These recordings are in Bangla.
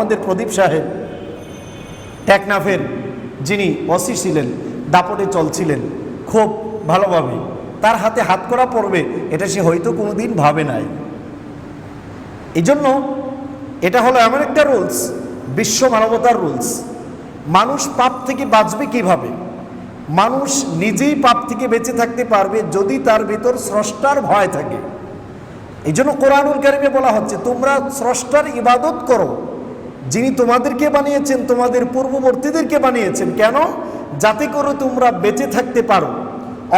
আমাদের প্রদীপ সাহেব টেকনাফের যিনি ওসি ছিলেন, দাপটে চলছিলেন খুব ভালোভাবে, তার হাতে হাত করা পড়বে এটা সে হয়তো কোনোদিন ভাবে নাই। এই জন্য এটা হলো এমন একটা রুলস, বিশ্ব মানবতার রুলস। মানুষ পাপ থেকে বাঁচবে কিভাবে? মানুষ নিজেই পাপ থেকে বেঁচে থাকতে পারবে যদি তার ভিতর স্রষ্টার ভয় থাকে। এই জন্য কোরআনুল কারীমে বলা হচ্ছে তোমরা স্রষ্টার ইবাদত করো, যিনি তোমাদেরকে বানিয়েছেন, তোমাদের পূর্ববর্তীদেরকে বানিয়েছেন। কেন? যাতে করে তোমরা বেঁচে থাকতে পারো।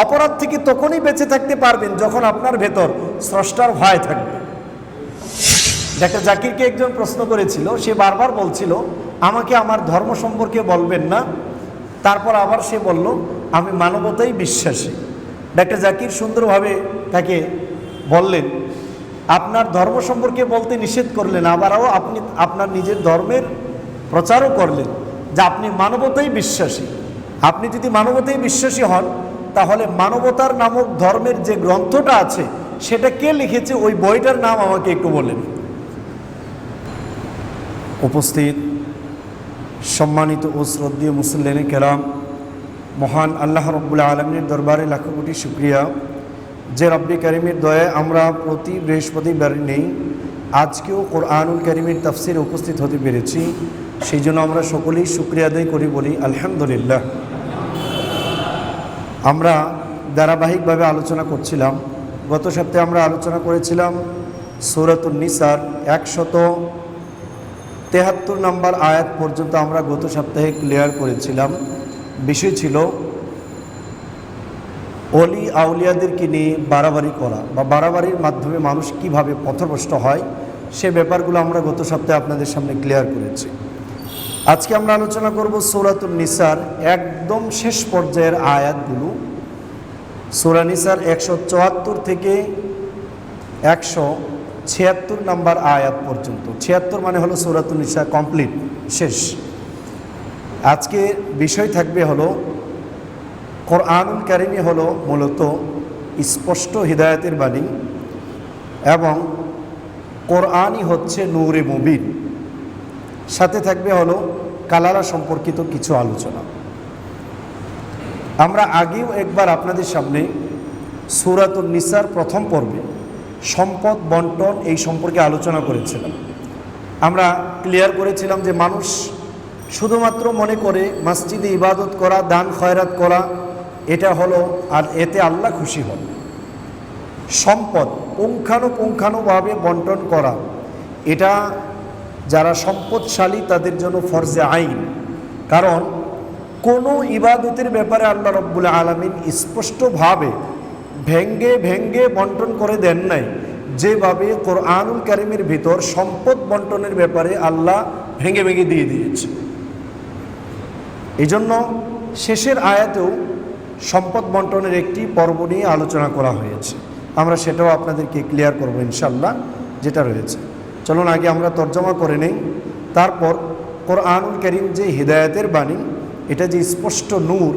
অপরাধ থেকে তখনই বেঁচে থাকতে পারবেন যখন আপনার ভেতর স্রষ্টার ভয় থাকবে। ডাক্তার জাকিরকে একজন প্রশ্ন করেছিল, সে বারবার বলছিল আমাকে আমার ধর্ম সম্পর্কে বলবেন না। তারপর আবার সে বলল আমি মানবতায় বিশ্বাসী। ডাক্তার জাকির সুন্দরভাবে তাকে বললেন আপনার ধর্ম সম্পর্কে বলতে নিষেধ করলেন, আবারও আপনি আপনার নিজের ধর্মের প্রচারও করলেন যে আপনি মানবতায় বিশ্বাসী। আপনি যদি মানবতায় বিশ্বাসী হন তাহলে মানবতার নামক ধর্মের যে গ্রন্থটা আছে সেটা কে লিখেছে, ওই বইটার নাম আমাকে একটু বলেন। উপস্থিত সম্মানিত ও শ্রদ্ধেয় মুসল্লিনে কেরাম, মহান আল্লাহ রব্বুল আলমীর দরবারে লাখো কোটি শুকরিয়া যে রব্বি কারিমের দয়ায় আমরা প্রতি বৃহস্পতিবার নেই আজকেও কোরআনুল কারীমের তাফসিরে উপস্থিত হতে পেরেছি। সেই জন্য আমরা সকলেই শুকরিয়া আদায় করি, বলি আলহামদুলিল্লাহ। আমরা ধারাবাহিকভাবে আলোচনা করছিলাম। গত সপ্তাহে আমরা আলোচনা করেছিলাম সূরাতুন নিসার 173 নম্বর আয়াত পর্যন্ত আমরা গত সপ্তাহে ক্লিয়ার করেছিলাম। বিষয় ছিল অলি আউলিয়াদেরকে নিয়ে বাড়াবাড়ি করা বা বাড়াবাড়ির মাধ্যমে মানুষ কিভাবে পথভ্রষ্ট হয়, সে ব্যাপারগুলো আমরা গত সপ্তাহে আপনাদের সামনে ক্লিয়ার করেছি। আজকে আমরা আলোচনা করব সূরাতুন নিসার একদম শেষ পর্যায়ের আয়াতগুলো। সূরা নিসার 174 থেকে 176 নম্বর আয়াত পর্যন্ত। 76 মানে হলো সূরাতুন নিসা কমপ্লিট, শেষ। আজকে বিষয় থাকবে হলো কোরআনুল কারীমই হলো মূলত স্পষ্ট হিদায়াতের বাণী এবং কোরআনই হচ্ছে নূরে মুবিন। সাথে থাকবে হলো কালালা সম্পর্কিত কিছু আলোচনা। আমরা আগেও একবার আপনাদের সামনে সূরাতুন নিসার প্রথম পর্বে সম্পদ বন্টন এই সম্পর্কে আলোচনা করেছিলাম। আমরা ক্লিয়ার করেছিলাম যে মানুষ শুধুমাত্র মনে করে মসজিদে ইবাদত করা, দান খয়রাত করা এটা হলো আর এতে আল্লাহ খুশি হন। সম্পদ পুঙ্খানুপুঙ্খানুভাবে বন্টন করা এটা যারা সম্পদশালী তাদের জন্য ফরজে আইন। কারণ কোনো ইবাদতের ব্যাপারে আল্লাহ রব্বুল আলামিন স্পষ্টভাবে ভেঙ্গে ভেঙ্গে বন্টন করে দেন নাই, যেভাবে কোরআনুল কারীমের ভিতর সম্পদ বন্টনের ব্যাপারে আল্লাহ ভেঙ্গে ভেঙ্গে দিয়ে দিয়েছে। এই জন্য শেষের আয়াতেও সম্পদ বন্টনের একটি পর্ব নিয়ে আলোচনা করা হয়েছে। আমরা সেটাও আপনাদেরকে ক্লিয়ার করব ইনশাল্লাহ, যেটা রয়েছে। চলুন আগে আমরা তর্জমা করে নেই, তারপর কোরআনুল কারীম যে হিদায়াতের বাণী, এটা যে স্পষ্ট নূর,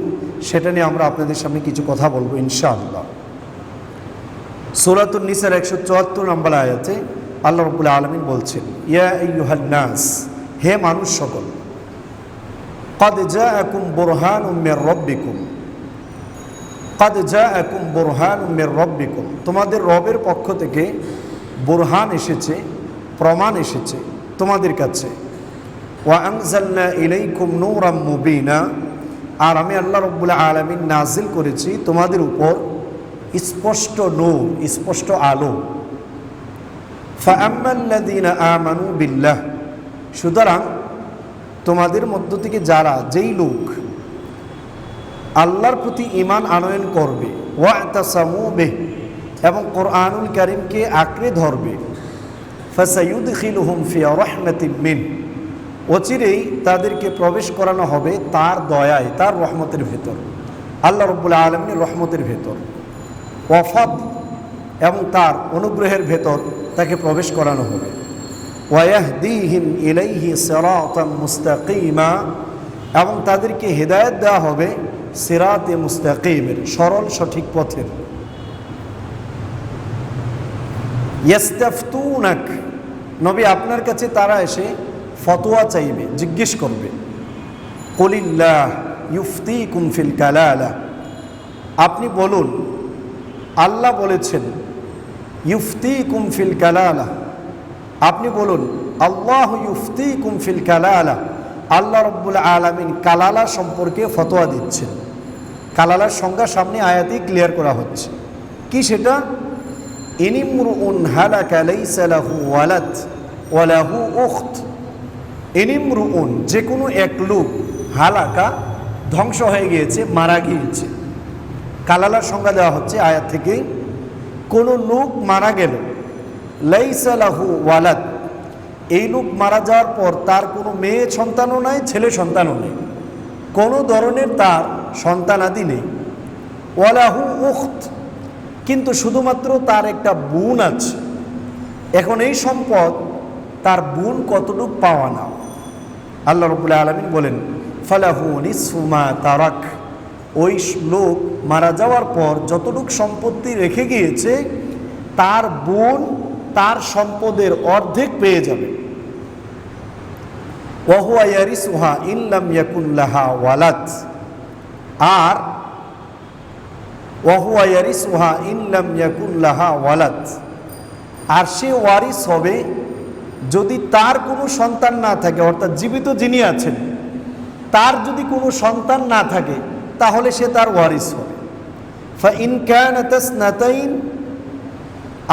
সেটা নিয়ে আমরা আপনাদের সামনে কিছু কথা বলবো ইনশাআল্লাহ। সূরাতুন নিসার 174 নম্বর আয়াতে আল্লাহ রাব্বুল আলামিন বলছেন, ইয়া আইয়ুহান নাস, হে মানুষ সকল, قد جاءكم برهان من ربكم قد جاءكم برهان من ربكم, তোমাদের রবের পক্ষ থেকে বুরহান এসেছে, প্রমাণ এসেছে তোমাদের কাছে। ওয়া আনজালনা ইলাইকুম নূরাম মুবিনা, আর আমি আল্লাহ রাব্বুল আলামিন নাজিল করেছি তোমাদের উপর স্পষ্ট নূর, স্পষ্ট আলো। ফাআম্মাল্লাযীনা আমানু বিল্লাহ, সুতরাং তোমাদের মধ্য থেকে যারা, যেই লোক আল্লাহর প্রতি ঈমান আনয়ন করবে, ওয়াতাসামু বিহি, এবং কোরআনুল কারীমকে আঁকড়ে ধরবে, ফাসায়ুদখিলুহুম ফি রাহমাতিন মিন, অচিরেই তাদেরকে প্রবেশ করানো হবে তার দয়ায়, তার রহমতের ভেতর, আল্লাহ রাব্বুল আলামিনের রহমতের ভেতর, ওয়া ফাদল, এবং তার অনুগ্রহের ভেতর তাকে প্রবেশ করানো হবে। ওয়াহদিহিম ইলাইহি সিরাতাম মুস্তাকিমা, এবং তাদেরকে হিদায়াত দেওয়া হবে সিরাতে মুস্তাকিমের, সরল সঠিক পথের। ইস্তাফতুনাক, নবী আপনার কাছে তারা এসে ফতোয়া চাইবে, জিজ্ঞেস করবে। কুলিল্লাহ ইউফতিকুম ফিল কালালা, আপনি বলুন আল্লাহ বলেছেন ইউফতিকুম ফিল কালালা, আপনি বলুন আল্লাহ ইউফতিকুম ফিল কালালা, আল্লাহ রাব্বুল আলামিন কালালা সম্পর্কে ফতোয়া দিচ্ছেন। কালালার সংজ্ঞা সামনে আয়াতেই ক্লিয়ার করা হচ্ছে। কি সেটা? ইনিমরুউন হালাকা লাইসা লাহু ওয়ালাদ ওয়া লাহু উখত, ইনিমরুউন যে কোনো এক লোক, হালাকা ধ্বংস হয়ে গিয়েছে, মারা গিয়েছে। কালালার সংজ্ঞা দেওয়া হচ্ছে আয়াত থেকে। কোনো লোক মারা গেল, লাইসা লাহু ওয়ালাদ, এই লোক মারা যাওয়ার পর তার কোনো মেয়ে সন্তানও নাই, ছেলে সন্তানও নেই, কোনো ধরনের তার সন্তানাদি নেই। ওয়ালাহু উখত, কিন্তু শুধুমাত্র তার একটা বোন আছে। এখন এই সম্পদ তার বোন কতটুকু পাওয়া না, আল্লাহ রাব্বুল আলামিন বলেন ফালাহু নিসফু মা তারাক, ওই লোক মারা যাওয়ার পর যতটুকু সম্পত্তি রেখে গিয়েছে তার বোন তার সম্পদের অর্ধেক পেয়ে যাবে। ওয়া হুয়া ইয়ারিসুহা ইন লাম ইয়াকুন লাহা ওয়ালাদ, আর ওয়া হুয়া ইয়ারিসুহা ইন লাম ইয়াকুন লাহা ওয়ালাদ, আর সে ওয়ারিস হবে যদি তার কোনো সন্তান না থাকে, অর্থাৎ জীবিত যিনি আছেন তার যদি কোনো সন্তান না থাকে তাহলে সে তার ওয়ারিস হবে। ফাইন কানাত ইসনাতাইন,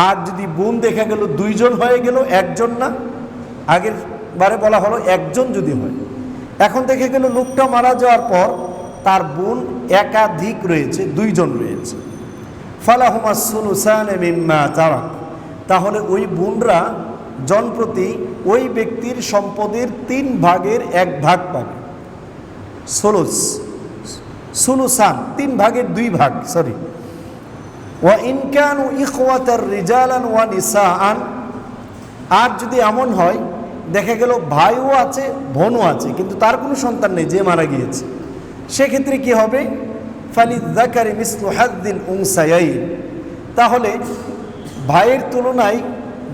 আর যদি বোন দেখা গেল দুইজন হয়ে গেল, একজন না, আগের বারে বলা হলো একজন যদি হয়, এখন দেখে গেল লোকটা মারা যাওয়ার পর তার বোন একাধিক রয়েছে, দুইজন রয়েছে। ফালাহুমা সুলুসানে মিম্মা তারাক, তাহলে ওই বোনরা জনপ্রতি ওই ব্যক্তির সম্পদের 3 ভাগের 1 ভাগ পাবে। সুলুসান 3 ভাগের 2 ভাগ, সরি। ওয়া ইন কানু ইখওয়াতার রিজালান ওয়া নিসাআন, আর যদি এমন হয় দেখা গেল ভাইও আছে বোনও আছে কিন্তু তার কোনো সন্তান নেই, যে মারা গিয়েছে, সেক্ষেত্রে কি হবে? ফালিযাকারি মিসলু হাদ্দিল উনসায়াইন, তাহলে ভাইয়ের তুলনায়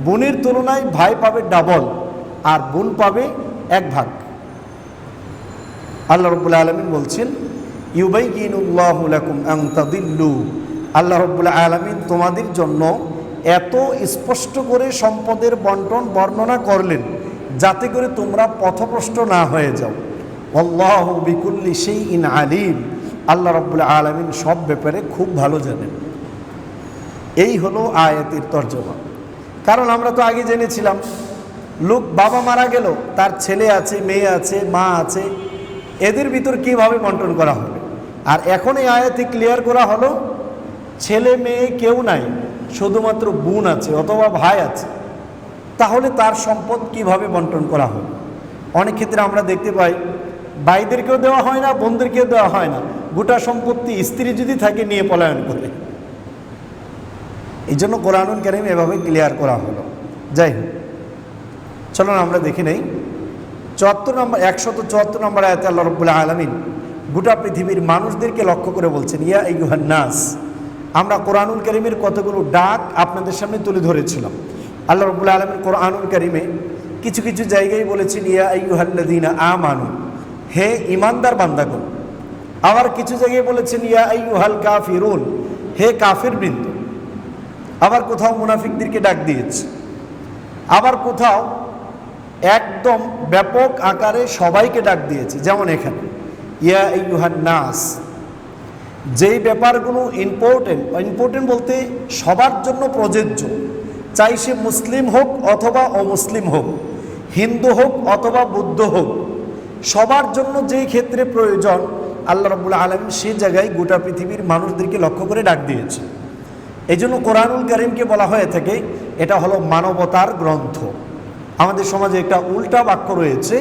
বোনের তুলনায় ভাই পাবে ডাবল আর বোন পাবে 1 ভাগ। আল্লাহ রাব্বুল আলামিন বলছেন ইউবাইয়িনুল্লাহু লাকুম আন তাদিল্লু, আল্লাহ রাব্বুল আলামিন তোমাদের জন্য এত স্পষ্ট করে সম্পদের বন্টন বর্ণনা করলেন যাতে করে তোমরা পথভ্রষ্ট না হয়ে যাও। আল্লাহু বিকুল্লি শাইইন আলিম, আল্লাহ রাব্বুল আলামিন সব ব্যাপারে খুব ভালো জানেন। এই হলো আয়াতের তর্জমা। কারণ আমরা তো আগে জেনেছিলাম লোক বাবা মারা গেল, তার ছেলে আছে, মেয়ে আছে, মা আছে, এদের ভিতর কিভাবে বন্টন করা হবে। আর এখন এই আয়াতে ক্লিয়ার করা হলো ছেলে মেয়ে কেউ নাই, শুধুমাত্র বোন আছে অথবা ভাই আছে, তাহলে তার সম্পদ কিভাবে বন্টন করা হবে। অনেক ক্ষেত্রে আমরা দেখতে পাই ভাইদেরকেও দেওয়া হয় না, বোনদেরকেও দেওয়া হয় না, গোটা সম্পত্তি স্ত্রী যদি থাকে নিয়ে পলায়ন করে। এই জন্য কোরআনুল কারীম এভাবে ক্লিয়ার করা হলো। যাই হোক, চলুন আমরা দেখি নেই 174 নম্বর আয়াতে আল্লাহ রাব্বুল আলামিন গোটা পৃথিবীর মানুষদেরকে লক্ষ্য করে বলছেন ইয়া আইয়ুহান নাস। আমরা কোরআনুল কারীমের কতগুলো ডাক আপনাদের সামনে তুলে ধরেছিলাম। আল্লাহ রাব্বুল আলামিন কোরআনুল কারীমে কিছু কিছু জায়গায় বলেছেন ইয়া আইয়ুহাল্লাযীনা আমানু, হে ঈমানদার বান্দাগণ। আবার কিছু জায়গায় বলেছেন ইয়া আইয়ুহাল কাফিরুন, হে কাফিরবৃন্দ। আবার কোথাও মুনাফিকদেরকে ডাক দিয়েছে, আবার কোথাও একদম ব্যাপক আকারে সবাইকে ডাক দিয়েছে। যেমন এখানে ইয়া আইয়ুহান নাস, যেই ব্যাপারগুলো ইম্পর্টেন্ট বলতে সবার জন্য প্রযোজ্য, চাই সে মুসলিম হোক অথবা অমুসলিম হোক, হিন্দু হোক অথবা বৌদ্ধ হোক, সবার জন্য যেই ক্ষেত্রে প্রয়োজন আল্লাহ রাব্বুল আলামিন সেই জায়গায় গোটা পৃথিবীর মানুষদেরকে লক্ষ্য করে ডাক দিয়েছে। এই জন্য কোরআনুল কারীমকে বলা হয়ে থাকে এটা হলো মানবতার গ্রন্থ। আমাদের সমাজে একটা উল্টা বাক্য রয়েছে,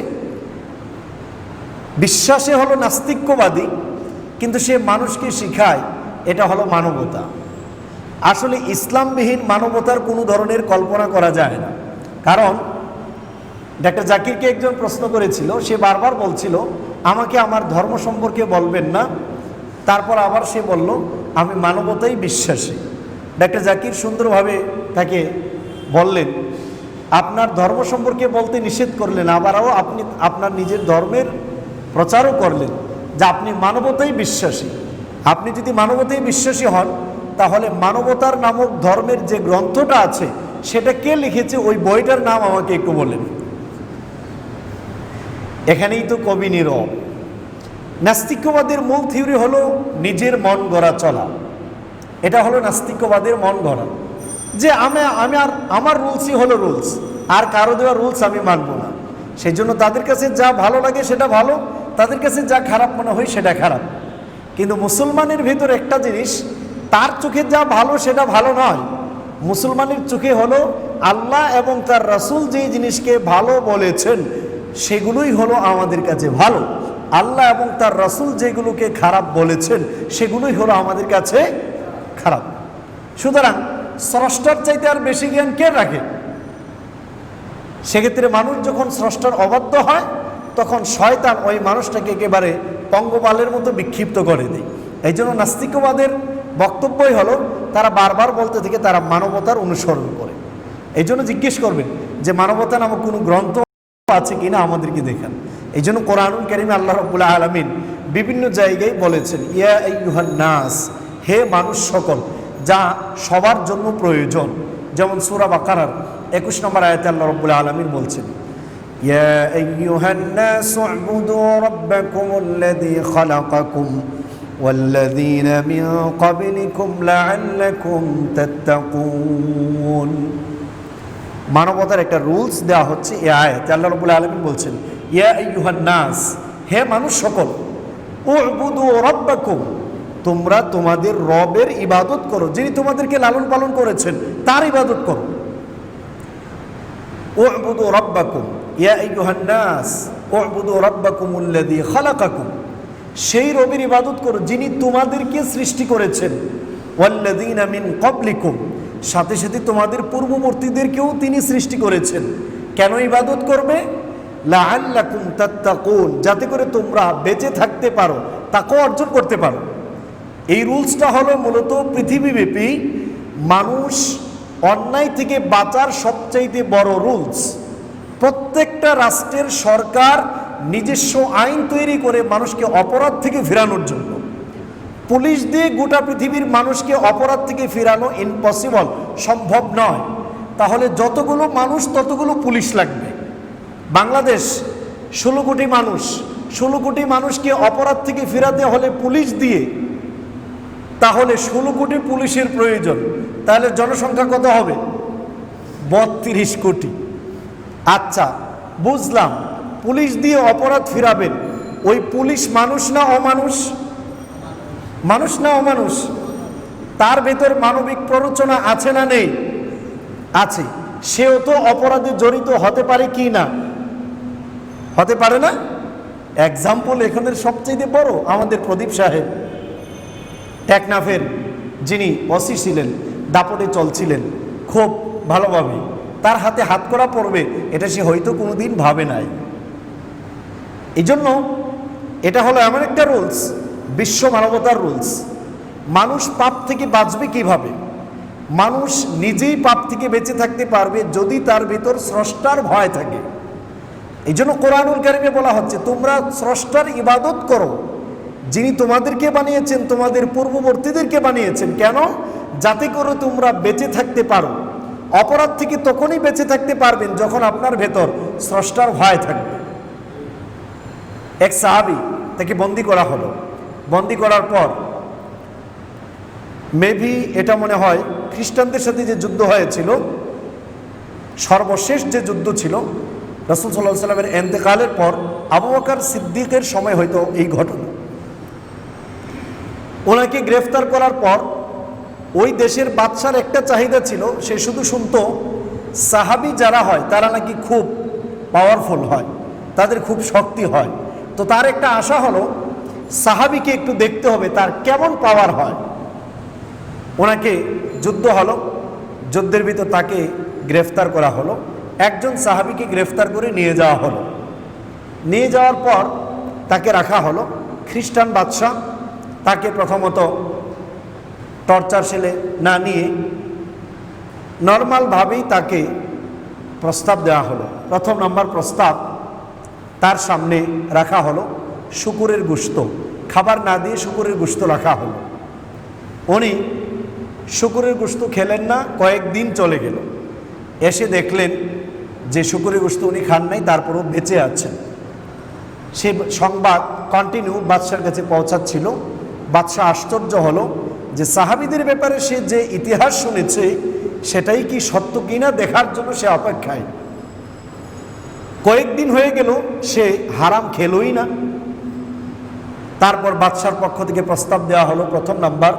বিশ্বাসে হলো নাস্তিক্যবাদী কিন্তু সে মানুষকে শিখায় এটা হলো মানবতা। আসলে ইসলামবিহীন মানবতার কোনো ধরনের কল্পনা করা যায় না। কারণ ডাক্তার জাকিরকে একজন প্রশ্ন করেছিল, সে বারবার বলছিল আমাকে আমার ধর্ম সম্পর্কে বলবেন না, তারপর আবার সে বলল আমি মানবতাই বিশ্বাসী। ডাক্তার জাকির সুন্দরভাবে তাকে বললেন আপনার ধর্ম সম্পর্কে বলতে নিষেধ করলেন, আবারও আপনি আপনার নিজের ধর্মের প্রচারও করলেন যে আপনি মানবতায় বিশ্বাসী। আপনি যদি মানবতায় বিশ্বাসী হন, তাহলে মানবতার নামক ধর্মের যে গ্রন্থটা আছে সেটা কে লিখেছে, ওই বইটার নাম আমাকে একটু বলেন। এখানেই তো কবি নীরব। নাস্তিক্যবাদের মূল থিওরি হলো নিজের মন গড়া চলা। এটা হলো নাস্তিক্যবাদের মন গড়া, যে আমার রুলসই হলো রুলস, আর কারো দেওয়া রুলস আমি মানব না। সেই জন্য তাদের কাছে যা ভালো লাগে সেটা ভালো, তাদের কাছে যা খারাপ মনে হয় সেটা খারাপ। কিন্তু মুসলমানের ভিতর একটা জিনিস, তার চোখে যা ভালো সেটা ভালো নয়। মুসলমানের চোখে হলো আল্লাহ এবং তার রাসূল যেই জিনিসকে ভালো বলেছেন সেগুলোই হলো আমাদের কাছে ভালো। আল্লাহ এবং তার রাসূল যেগুলোকে খারাপ বলেছেন সেগুলোই হলো আমাদের কাছে খারাপ। সুতরাং স্রষ্টার চাইতে আর বেশি জ্ঞান কে রাখে? সেক্ষেত্রে মানুষ যখন স্রষ্টার অবাধ্য হয়, তখন শয়তান ওই মানুষটাকে একেবারে পঙ্গপালের মতো বিক্ষিপ্ত করে দেয়। এই জন্য নাস্তিকবাদের বক্তব্যই হলো, তারা বারবার বলতে থেকে তারা মানবতার অনুসরণ করে। এই জন্য জিজ্ঞেস করবেন যে মানবতা নামক কোনো গ্রন্থ আছে কিনা, আমাদেরকে দেখান। এই জন্য কোরআনুল কারীমে আল্লাহ রাব্বুল আলামিন বিভিন্ন জায়গায় বলেছেন, ইয়া আইয়ুহান নাস, হে মানুষ সকল, যা সবার জন্য প্রয়োজন। যেমন সূরা বাকারার 21 নম্বর আয়াতে আল্লাহ রাব্বুল আলামিন বলছেন, ইয়া আইয়ুহান নাস উ'বুদু রাব্বাকুমুল্লাযী খালাকাকুম ওয়াল্লাযীনা মিন ক্বাবলিকুম লাআল্লাকুম তাত্তাকুন। মানবতার একটা রুলস দেওয়া হচ্ছে এই আয়াতে। আল্লাহ রাব্বুল আলামিন বলছেন, ইয়া আইয়ুহান নাস, হে মানুষ সকল, উ'বুদু রাব্বাকুম, তোমরা তোমাদের রবের ইবাদত করো, যিনি তোমাদেরকে লালন পালন করেছেন তার ইবাদত করো। উ'বুদু রাব্বাকুম, ইয়া আইয়ুহান নাস উ'বুদু রাব্বাকুমুল্লাযী খালাকাকুম, সেই রবের ইবাদত করো যিনি তোমাদেরকে সৃষ্টি করেছেন। ওয়াল্লাযীনা মিন ক্বাবলিকুম, সাথে সাথে তোমাদের পূর্ববর্তীদেরকেও তিনি সৃষ্টি করেছেন। কেন ইবাদত করবে? লাআল্লাকুম তাত্তাকুন, যাতে করে তোমরা বেঁচে থাকতে পারো, তাকওয়া অর্জন করতে পারো। এই রুলসটা হলো মূলত পৃথিবীব্যাপী মানুষ অন্যায় থেকে বাঁচার সবচাইতে বড় রুলস। প্রত্যেকটা রাষ্ট্রের সরকার নিজস্ব আইন তৈরি করে মানুষকে অপরাধ থেকে ফেরানোর জন্য। পুলিশ দিয়ে গোটা পৃথিবীর মানুষকে অপরাধ থেকে ফেরানো ইম্পসিবল, সম্ভব নয়। তাহলে যতগুলো মানুষ ততগুলো পুলিশ লাগবে। বাংলাদেশ 16 কোটি মানুষ, 16 কোটি মানুষকে অপরাধ থেকে ফেরাতে হলে পুলিশ দিয়ে, তাহলে 16 কোটি পুলিশের প্রয়োজন। তাহলে জনসংখ্যা কত হবে? 32 কোটি। আচ্ছা বুঝলাম, পুলিশ দিয়ে অপরাধ ফিরাবেন, ওই পুলিশ মানুষ না অমানুষ? মানুষ না অমানুষ? তার ভেতর মানবিক প্ররোচনা আছে না নেই? আছে। সেও তো অপরাধে জড়িত হতে পারে কি না? হতে পারে না? এক্সাম্পল এখানের সবচেয়ে বড় আমাদের প্রদীপ সাহেব, টেকনাফের যিনি ওসি ছিলেন, দাপটে চলছিলেন খুব ভালোভাবে। তার হাতে হাত করা পড়বে এটা সে হয়তো কোনোদিন ভাবে নাই। এই জন্য এটা হলো এমন একটা রুলস, বিশ্ব মানবতার রুলস। মানুষ পাপ থেকে বাঁচবে কিভাবে? মানুষ নিজেই পাপ থেকে বেঁচে থাকতে পারবে যদি তার ভিতর স্রষ্টার ভয় থাকে। এই জন্য কোরআনুল কারীমে বলা হচ্ছে, তোমরা স্রষ্টার ইবাদত করো যিনি তোমাদেরকে বানিয়েছেন, তোমাদের পূর্ববর্তীদেরকে বানিয়েছেন। কেন? যাতে করে তোমরা বেঁচে থাকতে পারো। অপরাধ থেকে তখনই বেঁচে থাকতে পারবেন যখন আপনার ভেতর স্রষ্টার ভয় থাকবে। এক সাহাবী, তাকে বন্দি করা হলো। বন্দি করার পর মেবি এটা মনে হয় খ্রিস্টানদের সাথে যে যুদ্ধ হয়েছিল, সর্বশেষ যে যুদ্ধ ছিল রাসূল সাল্লাল্লাহু আলাইহি ওয়াসাল্লামের ইন্তেকালের পর আবু বকর সিদ্দিকের সময় হয়তো এই ঘটনা। ওনাকে গ্রেফতার করার পর ওই দেশের বাদশার একটা চাহিদা ছিল, সে শুধু শুনতো সাহাবী যারা হয় তারা নাকি খুব পাওয়ারফুল হয়, তাদের খুব শক্তি হয়। তো তার একটা আশা হলো সাহাবীকে একটু দেখতে হবে তার কেমন পাওয়ার হয়। ওনাকে যুদ্ধ হলো, যুদ্ধের ভিতর তাকে গ্রেফতার করা হলো। একজন সাহাবীকে গ্রেফতার করে নিয়ে যাওয়া হলো। নিয়ে যাওয়ার পর তাকে রাখা হলো। খ্রিস্টান বাদশা তাকে প্রথমত টর্চার সেলে না নিয়ে নর্মালভাবেই তাকে প্রস্তাব দেওয়া হলো। প্রথম নম্বর প্রস্তাব তার সামনে রাখা হলো শূকরের গোশত, খাবার না দিয়ে শূকরের গোশত রাখা হলো। উনি শূকরের গোশত খেলেন না, কয়েকদিন চলে গেল। এসে দেখলেন যে শূকরের গোশত উনি খান নাই, তারপরও বেঁচে আছেন। সে সংবাদ কন্টিনিউ বাদশার কাছে পৌঁছাচ্ছিল। বাদশাহ আশ্চর্য হলো যে সাহাবীদের ব্যাপারে সে যে ইতিহাস শুনেছে সেটাই কি সত্য কিনা দেখার জন্য সে অপেক্ষায়। কয়েকদিন হয়ে গেল, সে হারাম খেলই না। তারপর বাদশার পক্ষ থেকে প্রস্তাব দেওয়া হলো, প্রথম নাম্বার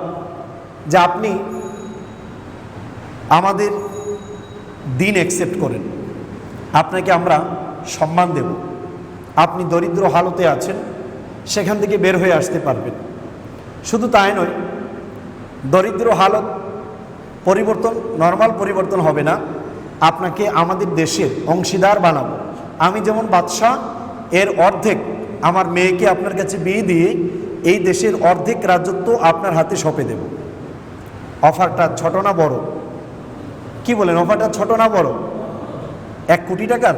যে আপনি আমাদের দিন অ্যাকসেপ্ট করেন, আপনাকে আমরা সম্মান দেব। আপনি দরিদ্র হালতে আছেন, সেখান থেকে বের হয়ে আসতে পারবেন। শুধু তাই নয়, দরিদ্র হালত পরিবর্তন, নর্মাল পরিবর্তন হবে না, আপনাকে আমাদের দেশের অংশীদার বানাবো। আমি যেমন বাদশাহ, এর অর্ধেক আমার মেয়েকে আপনার কাছে বিয়ে দিয়ে এই দেশের অর্ধেক রাজত্ব আপনার হাতে সঁপে দেব। অফারটা ছোট না বড়? কি বলেন, অফারটা ছোট না বড়? 1 কোটি টাকার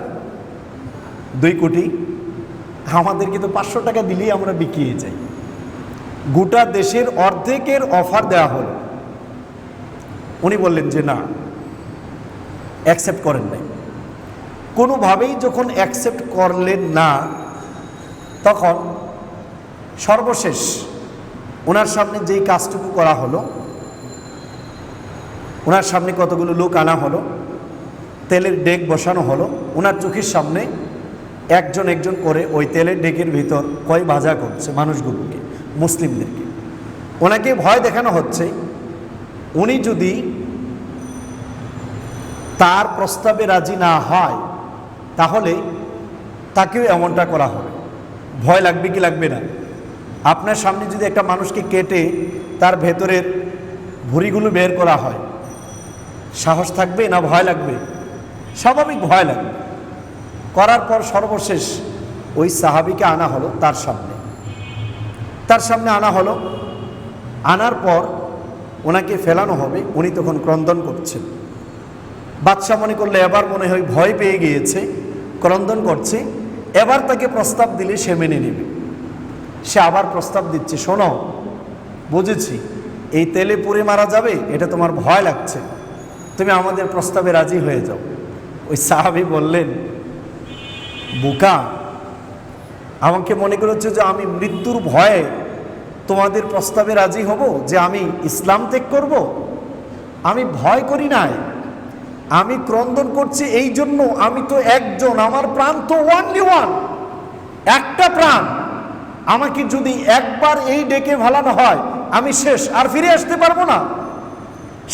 2 কোটি, আমাদেরকে তো 500 টাকা দিলেই আমরা বিকিয়ে যাই। গোটা দেশের অর্ধেকের অফার দেওয়া হলো। উনি বললেন যে না, অ্যাকসেপ্ট করেন নাই। কোনোভাবেই যখন অ্যাকসেপ্ট করলেন না, তখন সর্বশেষ ওনার সামনে যেই কাজটুকু করা হলো, ওনার সামনে কতগুলো লোক আনা হলো, তেলের ডেক বসানো হলো। ওনার চোখের সামনে একজন একজন করে ওই তেলের ডেকের ভিতর কয় ভাজা করছে মানুষগুলোকে, মুসলিমদেরকে। ওনাকে ভয় দেখানো হচ্ছে, উনি যদি তার প্রস্তাবে রাজি না হয় তাহলে তাকেও এমনটা করা হবে। ভয় লাগবে কি লাগবে না? আপনার সামনে যদি একটা মানুষকে কেটে তার ভেতরের ভুঁড়িগুলো বের করা হয়, সাহস থাকবে না ভয় লাগবে? স্বাভাবিক ভয় লাগবে। করার পর সর্বশেষ ওই সাহাবীকে আনা হলো তার সামনে আনা হলো। আনার পর ওনাকে ফেলানো হবে। উনি তখন ক্রন্দন করছেন। বাদশাহ মনে করলে এবার মনে হয় ভয় পেয়ে গিয়েছে, ক্রন্দন করছে, এবার তাকে প্রস্তাব দিলে সে মেনে নেবে। সে আবার প্রস্তাব দিচ্ছে, শোনো, বুঝেছি এই তেলে পুড়ে মারা যাবে, এটা তোমার ভয় লাগছে, তুমি আমাদের প্রস্তাবে রাজি হয়ে যাও। ওই সাহাবী বললেন, বোকা, আমাকে মনে করেছে যে আমি মৃত্যুর ভয়ে তোমাদের প্রস্তাবে রাজি হব, যে আমি ইসলাম ত্যাগ করব? আমি ভয় করি নাই, আমি ক্রন্দন করছি এই জন্য, আমি তো একজন, আমার প্রাণ তো ওয়ানলি ওয়ান, একটা প্রাণ। আমাকে যদি একবার এই ডেকে ভালানো হয় আমি শেষ, আর ফিরে আসতে পারবো না।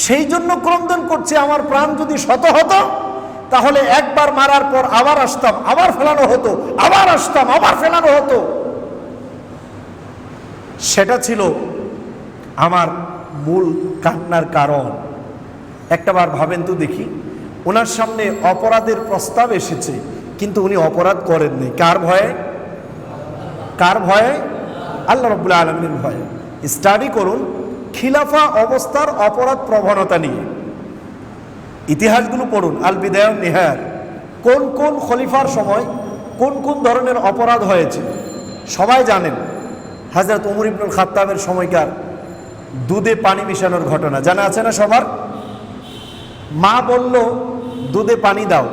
সেই জন্য ক্রন্দন করছে। আমার প্রাণ যদি শত হতো তাহলে একবার মারার পর আবার আসতাম, আবার ফেলানো হতো, আবার আসতাম, আবার ফেলানো হতো। সেটা ছিল আমার মূল কান্নার কারণ। একটাবার ভাবেন তো দেখি, ওনার সামনে অপরাধের প্রস্তাব এসেছে, কিন্তু উনি অপরাধ করেননি। কার ভয়ে? কার ভয়ে? আল্লাহ রাব্বুল আলামিনের ভয়ে। স্টাডি করুন খিলাফা অবস্থার অপরাধ প্রবণতা নিয়ে, ইতিহাসগুলো পড়ুন, আল বিদায়া ওয়ান নিহায়া। কোন কোন খলিফার সময় কোন কোন ধরনের অপরাধ হয়েছে সবাই জানেন। হযরত ওমর ইবনুল খাত্তাবের সময়কার দুধে পানি মিশানোর ঘটনা জানা আছে না সবার? মা বলল দুধে পানি দাও,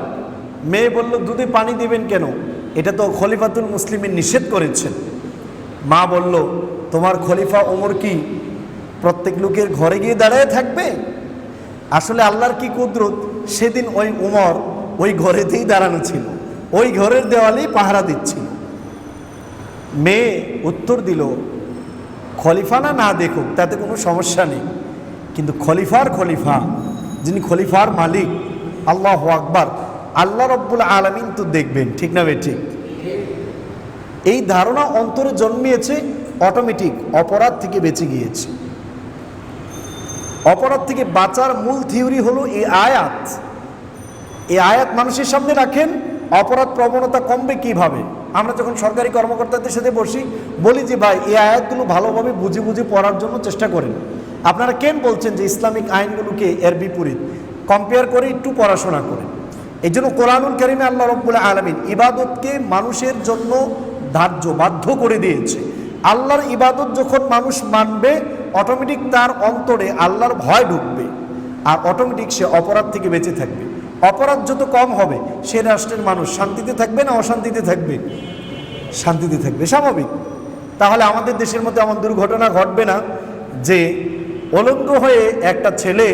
মেয়ে বলল দুধে পানি দিবেন কেন, এটা তো খলিফাতুল মুসলিমিন নিষেধ করেছেন। মা বলল, তোমার খলিফা ওমর কি প্রত্যেক লোকের ঘরে গিয়ে দাঁড়ায় থাকবে? আসলে আল্লাহর কি কুদরত, সেদিন ওই ওমর ওই ঘরেতেই দাঁড়ানো ছিল, ওই ঘরের দেওয়ালেই পাহারা দিচ্ছিল। মেয়ে উত্তর দিল, খলিফা না দেখুক তাতে কোনো সমস্যা নেই, কিন্তু খলিফার খলিফা, যিনি খলিফার মালিক, আল্লাহু আকবার, আল্লাহ রাব্বুল আলামিন তো দেখবেন, ঠিক না ঠিক? এই ধারণা অন্তরে জন্মিয়েছে, অটোমেটিক অপরাধ থেকে বেঁচে গিয়েছে। অপরাধ থেকে বাঁচার মূল থিওরি হলো এই আয়াত। এই আয়াত মানুষের সামনে রাখেন, অপরাধ প্রবণতা কমবে কিভাবে। আমরা যখন সরকারি কর্মকর্তাদের সাথে বসি, বলি যে ভাই এই আয়াতগুলো ভালোভাবে বুঝে বুঝে পড়ার জন্য চেষ্টা করেন। আপনারা কেন বলছেন যে ইসলামিক আইনগুলোকে এর বিপরীত? কম্পেয়ার করে একটু পড়াশোনা করেন। এই জন্য কোরআনুল কারীমে আল্লাহ রাব্বুল আলামিন ইবাদতকে মানুষের জন্য ধার্য বাধ্য করে দিয়েছে। আল্লাহর ইবাদত যখন মানুষ মানবে, অটোমেটিক তার অন্তরে আল্লাহর ভয় ঢুকবে, আর অটোমেটিক সে অপরাধ থেকে বেঁচে থাকবে। অপরাধ যত কম হবে, সে রাষ্ট্রের মানুষ শান্তিতে থাকবে না অশান্তিতে থাকবে? শান্তিতে থাকবে, স্বাভাবিক। তাহলে আমাদের দেশের মধ্যে এমন দুর্ঘটনা ঘটবে না যে উলঙ্গ হয়ে একটা ছেলে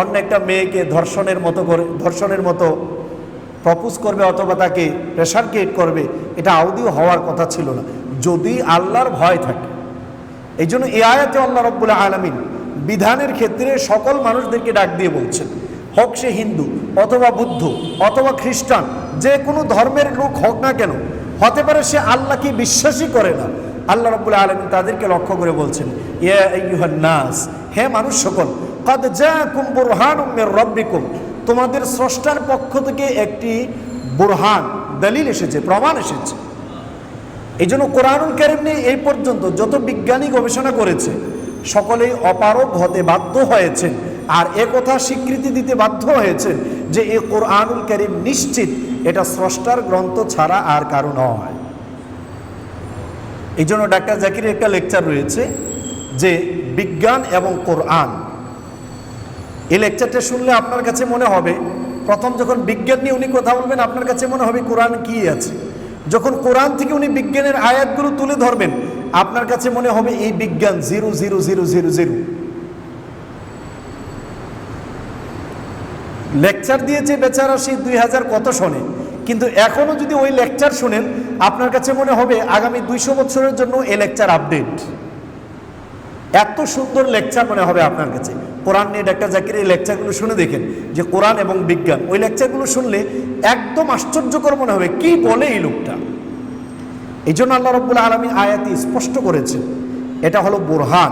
অন্য একটা মেয়েকে ধর্ষণের মতো প্রপোজ করবে অথবা তাকে প্রেশার ক্রিয়েট করবে। এটা আদৌ হওয়ার কথা ছিল না, যদি আল্লাহর ভয় থাকে। এই জন্য এই আয়াতে আল্লাহ রাব্বুল আলামিন বিধানের ক্ষেত্রে সকল মানুষদেরকে ডাক দিয়ে বলছেন, হোক সে হিন্দু অথবা বুদ্ধ অথবা খ্রিস্টান, যে কোনো ধর্মের লোক হোক না কেন, হতে পারে সে আল্লাহকে বিশ্বাসই করে না, আল্লাহ রাব্বুল আলামিন তাদেরকে লক্ষ্য করে বলছেন, ইয়া আইয়ুহান নাস, হে মানুষ সকল, কাদ জাআকুম বুরহানুম মির রাব্বিকুম, তোমাদের স্রষ্টার পক্ষ থেকে একটি বুরহান, দলিল এসেছে, প্রমাণ এসেছে। এই জন্য কোরআনুল কারীম নিয়ে এই পর্যন্ত যত বিজ্ঞানী গবেষণা করেছে, সকলেই অপারগ হতে বাধ্য হয়েছেন, আর একথা স্বীকৃতি দিতে বাধ্য হয়েছেন যে এই কোরআনুল কারীম নিশ্চিত এটা স্রষ্টার গ্রন্থ ছাড়া আর কারো নয়। এই জন্য ডাক্তার জাকিরের একটা লেকচার রয়েছে যে বিজ্ঞান এবং কোরআন, এই লেকচারটা শুনলে আপনার কাছে মনে হবে, প্রথম যখন বিজ্ঞান নিয়ে উনি কথা বলবেন, আপনার কাছে মনে হবে কোরআন কি আছে। যখন কোরআন থেকে উনি বিজ্ঞানের আয়াতগুলো তুলে ধরবেন, আপনার কাছে মনে হবে এই বিজ্ঞান 0,0,0,0,0 লেকচার দিয়েছে বেচারা সেই 2000 কত সনে, কিন্তু এখনো যদি ওই লেকচার শুনেন, আপনার কাছে মনে হবে আগামী 200 বছরের জন্য এই লেকচার আপডেট। এত সুন্দর লেকচার মনে হবে আপনার কাছে। কোরআন নিয়ে ডাক্তার জাকির এই লেকচারগুলো শুনে দেখেন, যে কোরআন এবং বিজ্ঞান, ওই লেকচারগুলো শুনলে একদম আশ্চর্যকর মনে হবে, কি বলে এই লোকটা। এই জন্য আল্লাহ রাব্বুল আলামিন আয়াতে স্পষ্ট করেছে, এটা হলো বুরহান,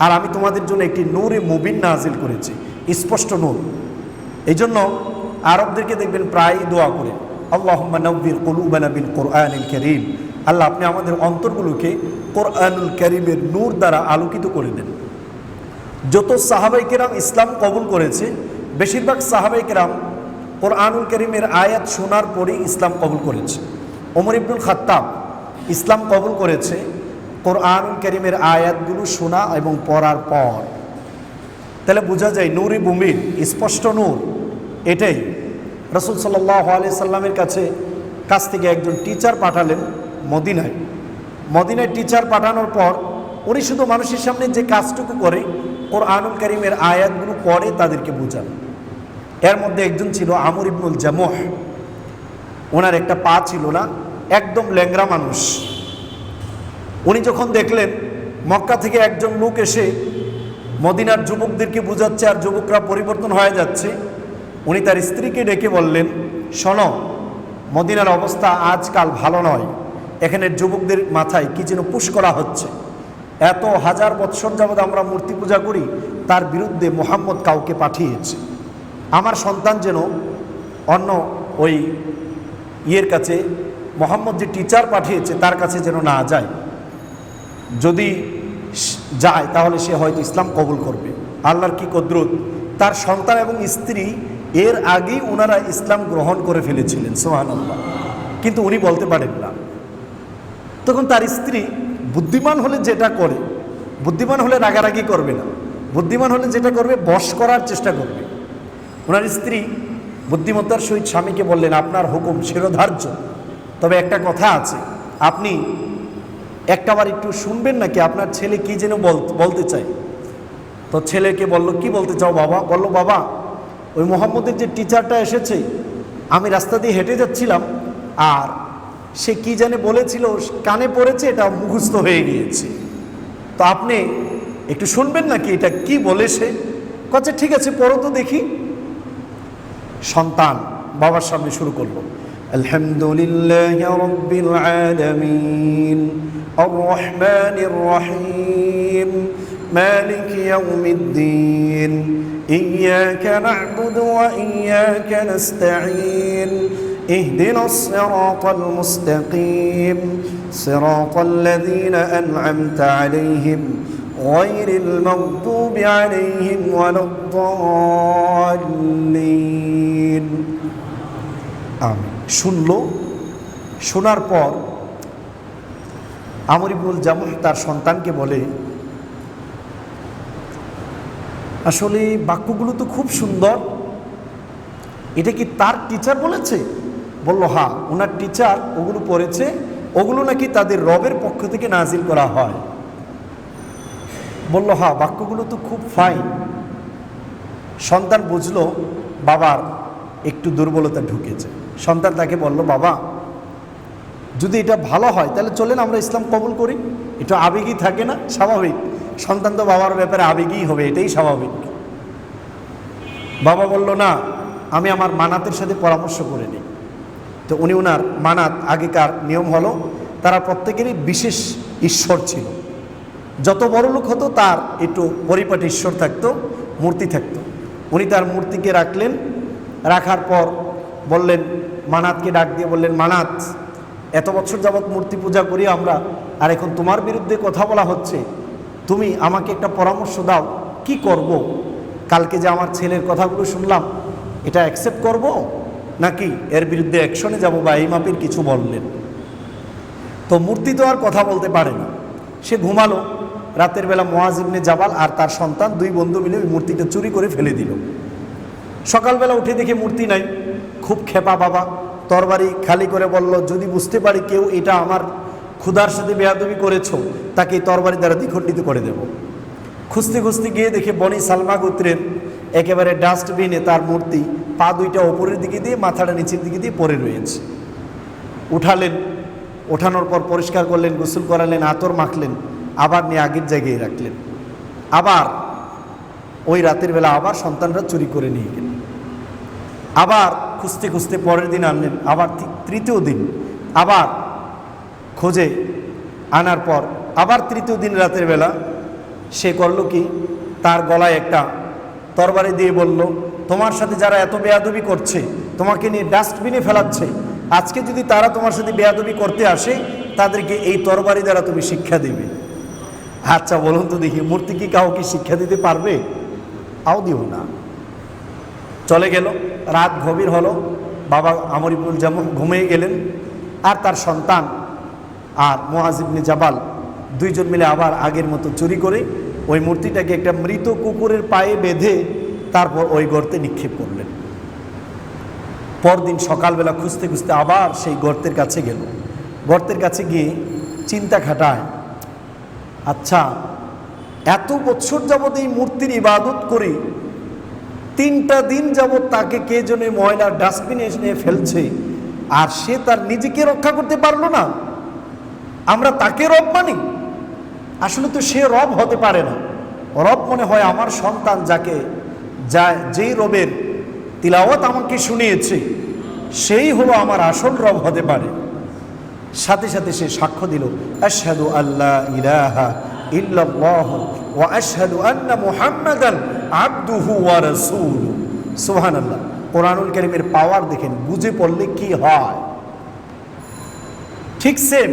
আর আমি তোমাদের জন্য একটি নূরে মুবিন নাজিল করেছি, স্পষ্ট নূর। এই জন্য আরবদেরকে দেখবেন প্রায় দোয়া করে, আল্লাহুম্মা নাব্বির কুলুবানা বিল কুরআনিল কারীম, আল্লাহ আপনি আমাদের অন্তরগুলোকে কোরআনুল কারীমের নূর দ্বারা আলোকিত করে দেন। যত সাহাবায়ে কেরাম ইসলাম কবুল করেছে, বেশিরভাগ সাহাবায়ে কেরাম কোরআনুল কারীমের আয়াত শোনার পরেই ইসলাম কবুল করেছে। ওমর ইবনুল খাত্তাব ইসলাম কবুল করেছে কোরআনুল কারীমের আয়াতগুলো শোনা এবং পড়ার পর। তাহলে বোঝা যায় নূরে মুবিন, স্পষ্ট নূর। এটাই রাসূল সাল্লাল্লাহু আলাইহি সাল্লামের কাছ থেকে একজন টিচার পাঠালেন মদিনায় টিচার পাঠানোর পর উনি শুধু মানুষের সামনে যে কাজটুকু করে, কোরআনুল কারীমের আয়াতগুলো পড়ে তাদেরকে বোঝান। এর মধ্যে একজন ছিল আমর ইবনুল জামুহ, ওনার একটা পা ছিল না, একদম ল্যাংড়া মানুষ। উনি যখন দেখলেন মক্কা থেকে একজন লোক এসে মদিনার যুবকদেরকে বোঝাচ্ছে আর যুবকরা পরিবর্তন হয়ে যাচ্ছে, উনি তার স্ত্রীকে ডেকে বললেন, শোনো, মদিনার অবস্থা আজকাল ভালো নয়, এখানের যুবকদের মাথায় কি যেন পুশ করা হচ্ছে। এত হাজার বৎসর যাবৎ আমরা মূর্তি পূজা করি, তার বিরুদ্ধে মুহাম্মদ কাউকে পাঠিয়েছে। আমার সন্তান যেন অন্য ওই কাছে, মুহাম্মদ যে টিচার পাঠিয়েছে তার কাছে যেন না যায়। যদি যায় তাহলে সে হয়তো ইসলাম কবুল করবে। আল্লাহর কি কুদরত, তার সন্তান এবং স্ত্রী এর আগেই ওনারা ইসলাম গ্রহণ করে ফেলেছিলেন, সুবহানাল্লাহ, কিন্তু উনি বলতে পারেন না। তখন তার স্ত্রী বুদ্ধিমান হলে যেটা করে, বুদ্ধিমান হলে রাগারাগি করবে না, বুদ্ধিমান হলে যেটা করবে বশ করার চেষ্টা করবে। ওনার স্ত্রী বুদ্ধিমত্তার সহিত স্বামীকে বললেন, আপনার হুকুম শিরোধার্য, তবে একটা কথা আছে, আপনি একটাবার একটু শুনবেন নাকি, আপনার ছেলে কি যেন বলতে চায়। তো ছেলেকে বলল, কি বলতে চাও বাবা? বলল, বাবা, ওই মুহাম্মদের যে টিচারটা এসেছে, আমি রাস্তা দিয়ে হেঁটে যাচ্ছিলাম, আর সে কি জানে বলেছিল, কানে পড়েছে, এটা মুখস্থ হয়ে গিয়েছে, তো আপনি একটু শুনবেন নাকি এটা কি বলে সে? কচ্ছে ঠিক আছে, পড়ো তো দেখি। সন্তান বাবার সামনে শুরু করলো, আলহামদুলিল্লাহি রাব্বিল আলামিন আর রহমানির রহিম মালিকি ইয়াউমিদ্দিন ইয়্যাকা না'বুদু ওয়া ইয়্যাকা নাস্তাঈন اهدنا الصراط المستقيم صراط الذين أنعمت عليهم غير المغضوب عليهم ولا الضالين। শুনলো। শোনার পর আমর ইবনুল জামুহ তার সন্তানকে বলে, আসলে বাক্যগুলো তো খুব সুন্দর, এটা কি তার টিচার বলেছে? বলল, হ্যাঁ, ওনার টিচার ওগুলো পড়েছে, ওগুলো নাকি তাদের রবের পক্ষ থেকে নাজিল করা হয়। বলল, হ্যাঁ, বাক্যগুলো তো খুব ফাইন। সন্তান বুঝলো বাবার একটু দুর্বলতা ঢুকেছে। সন্তান তাকে বলল, বাবা, যদি এটা ভালো হয় তাহলে চলেন আমরা ইসলাম কবুল করি। এটা আবেগই থাকে না, স্বাভাবিক। সন্তান তো বাবার ব্যাপারে আবেগই হবে, এটাই স্বাভাবিক। বাবা বলল, না, আমি আমার মানাতের সাথে পরামর্শ করে নিই। তো উনি ওনার মানাত, আগেকার নিয়ম হলো তারা প্রত্যেকেরই বিশেষ ঈশ্বর ছিল। যত বড় লোক হতো তার একটু পরিপাটি ঈশ্বর থাকতো, মূর্তি থাকতো। উনি তার মূর্তিকে রাখলেন। রাখার পর বললেন, মানাতকে ডাক দিয়ে বললেন, মানাত, এত বছর যাবৎ মূর্তি পূজা করি আমরা, আর এখন তোমার বিরুদ্ধে কথা বলা হচ্ছে, তুমি আমাকে একটা পরামর্শ দাও, কি করব? কালকে যে আমার ছেলের কথাগুলো শুনলাম, এটা অ্যাকসেপ্ট করব নাকি এর বিরুদ্ধে অ্যাকশনে যাব, বা এই মাপের কিছু বললেন। তো মূর্তি তো আর কথা বলতে পারে না, সে ঘুমালো। রাতের বেলা মুআজ ইবনে জাবাল আর তার সন্তান দুই বন্ধু মিলে ওই মূর্তিটা চুরি করে ফেলে দিল। সকালবেলা উঠে দেখে মূর্তি নাই। খুব খেপা বাবা, তরবারি খালি করে বলল, যদি বুঝতে পারি কেউ এটা আমার ক্ষুধার সাথে বেয়াদবি করেছো, তাকে তরবারি দ্বারা দ্বিখণ্ডিত করে দেব। খুঁজতে খুঁজতে গিয়ে দেখে বনি সালমা গোত্রের একেবারে ডাস্টবিনে তার মূর্তি, পা দুইটা ওপরের দিকে দিয়ে মাথাটা নিচের দিকে দিয়ে পড়ে রয়েছে। উঠালেন, ওঠানোর পর পরিষ্কার করলেন, গোসল করালেন, আতর মাখলেন, আবার নিয়ে আগের জায়গায় রাখলেন। আবার ওই রাতের বেলা আবার সন্তানরা চুরি করে নিয়ে গেলেন। আবার খুঁজতে খুঁজতে পরের দিন আনলেন। আবার তৃতীয় দিন আবার খোঁজে আনার পর আবার তৃতীয় দিন রাতের বেলা সে করলো কি, তার গলায় একটা তরবারি দিয়ে বলল, তোমার সাথে যারা এত বেয়াদবি করছে, তোমাকে নিয়ে ডাস্টবিনে ফেলাচ্ছে, আজকে যদি তারা তোমার সাথে বেয়াদবি করতে আসে, তাদেরকে এই তরবারি দ্বারা তুমি শিক্ষা দেবে। আচ্ছা বলুন তো দেখি, মূর্তি কি কাউকে শিক্ষা দিতে পারবে? আও দিও না। চলে গেল। রাত গভীর হলো। বাবা আমর ইবনুল জামুহ ঘুমিয়ে গেলেন, আর তার সন্তান আর মুআজ ইবনে জাবাল দুইজন মিলে আবার আগের মতো চুরি করে ওই মূর্তিটাকে একটা মৃত কুকুরের পায়ে বেঁধে তারপর ওই গর্তে নিক্ষেপ করলেন। পরদিন সকালবেলা খুঁজতে খুঁজতে আবার সেই গর্তের কাছে গেল। গর্তের কাছে গিয়ে চিন্তা খাটায়, আচ্ছা, এত বছর যাবৎ এই মূর্তির ইবাদত করি, 3টা দিন যাবৎ তাকে কে যেন ময়লার ডাস্টবিনে এনে ফেলছে, আর সে তার নিজেকে রক্ষা করতে পারলো না। আমরা তাকে রব মানি? আসলে তো সে রব হতে পারে না। রব মনে হয় আমার সন্তান, যেই রবের তিলাওয়াত আমাকে শুনিয়েছে, সেই হলো আমার আসল রব হতে পারে। সাথে সাথে সে সাক্ষ্য দিল, আশহাদু আল্লা ইলাহা ইল্লাল্লাহ ওয়া আশহাদু আন্না মুহাম্মাদান আবদুহু ওয়া রাসূলুহু। সুবহানাল্লাহ। কোরআনুল কারীমের পাওয়ার দেখেন, বুঝে পড়লে কি হয়। ঠিক সেম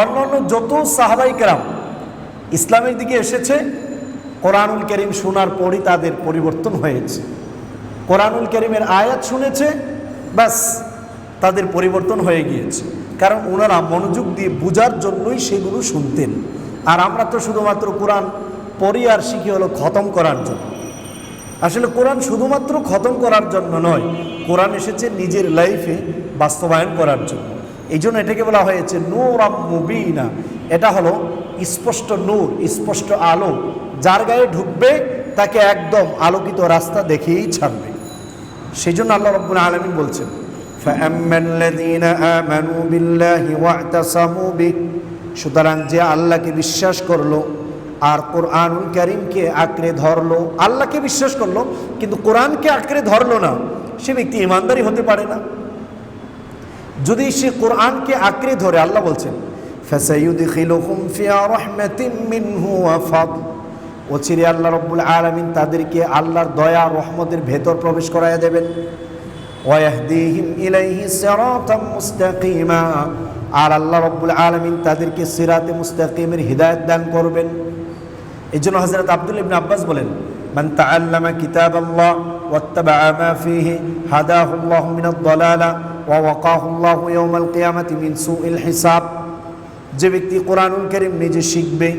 অন্যান্য যত সাহাবায়ে কেরাম ইসলামের দিকে এসেছে, কোরআনুল কারীম শোনার পরই তাদের পরিবর্তন হয়েছে। কোরআনুল কারীমের আয়াত শুনেছে, বাস তাদের পরিবর্তন হয়ে গিয়েছে। কারণ ওনারা মনোযোগ দিয়ে বোঝার জন্যই সেগুলো শুনতেন। আর আমরা তো শুধুমাত্র কোরআন পড়ি আর শিখি হলো খতম করার জন্য। আসলে কোরআন শুধুমাত্র খতম করার জন্য নয়, কোরআন এসেছে নিজের লাইফে বাস্তবায়ন করার জন্য। এই জন্য এটাকে বলা হয়েছে নূরাম মুবিনা। এটা হলো স্পষ্ট নূর, স্পষ্ট আলো, যার গায়ে ঢুকবে তাকে একদম আলোকিত রাস্তা দেখিয়েই ছাড়বে। সেই জন্য আল্লাহ রাব্বুল আলামিন বলছেন, فَأَمَّا الَّذِينَ آمَنُوا بِاللَّهِ وَاعْتَصَمُوا بِهِ, সুতরাং যে আল্লাহকে বিশ্বাস করলো আর কোরআনুল কারীমকে আঁকড়ে ধরলো, আল্লাহকে বিশ্বাস করলো কিন্তু কোরআনকে আঁকড়ে ধরলো না, সে ব্যক্তি ইমানদারি হতে পারে না। যদি সে কোরআনকে আঁকড়ে ধরে, আল্লাহ বলছেন فَسَيُدْخِلُهُمْ فِي رَحْمَةٍ مِّنْهُ وَفَضْلٍ, অচিরে আল্লাহ রাব্বুল আলামিন তাদেরকে আল্লাহর দয়া রহমতের ভেতর প্রবেশ করাইয়া দেবেন। ওয়াহদিহিম ইলাইহি সিরাতাম মুস্তাকিমা, আর আল্লাহ রাব্বুল আলামিন তাদেরকে সিরাতে মুস্তাকিমের হিদায়াত দান করবেন। এই জন্য হযরত আব্দুল্লাহ ইবনে আব্বাস বলেন, মান তাআল্লামা কিতাবাল্লাহ ওয়াত্তাবাআ মা ফীহি হাদাহুল্লাহু মিনাদ দালালা ওয়া ওয়াকাহুল্লাহু ইয়াওমাল কিয়ামাতি মিন সুইল হিসাব। যে ব্যক্তি কোরআনুল কারীম নিজে শিখবে,